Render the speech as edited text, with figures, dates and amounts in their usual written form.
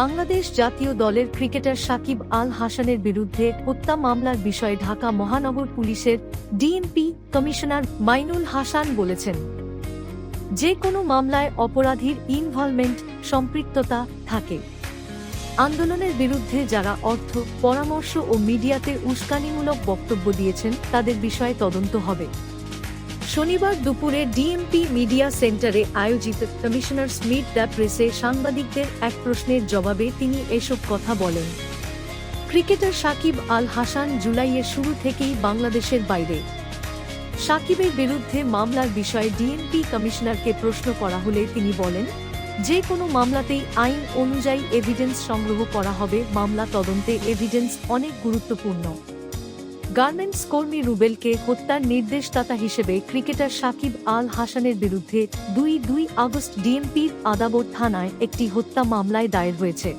বাংলাদেশ জাতীয় দলের ক্রিকেটার সাকিব আল হাসানের বিরুদ্ধে হত্যা মামলার বিষয়ে ঢাকা মহানগর পুলিশের ডিএমপি কমিশনার মাইনুল হাসান বলেছেন, যে কোনো মামলায় অপরাধীর ইনভলভমেন্ট সম্পৃক্ততা থাকে। আন্দোলনের বিরুদ্ধে যারা অর্থ, পরামর্শ ও মিডিয়াতে উস্কানিমূলক বক্তব্য দিয়েছেন তাদের বিষয়ে তদন্ত হবে। শনিবার দুপুরে ডিএমপি মিডিয়া সেন্টারে আয়োজিত কমিশনার্স মিট দ্য প্রেসে সাংবাদিকদের এক প্রশ্নের জবাবে তিনি এসব কথা বলেন। ক্রিকেটার সাকিব আল হাসান জুলাইয়ের শুরু থেকেই বাংলাদেশের বাইরে। সাকিবের বিরুদ্ধে মামলার বিষয়ে ডিএমপি কমিশনারকে প্রশ্ন করা হলে তিনি বলেন, যে কোনো মামলাতেই আইন অনুযায়ী এভিডেন্স সংগ্রহ করা হবে। মামলা তদন্তে এভিডেন্স অনেক গুরুত্বপূর্ণ। গার্মেন্টস কর্মী রুবেলকে হত্যার নির্দেশদাতা হিসেবে ক্রিকেটার সাকিব আল হাসানের বিরুদ্ধে 2 আগস্ট ডিএমপির আদাবর থানায় একটি হত্যা মামলায় দায়ের হয়েছে।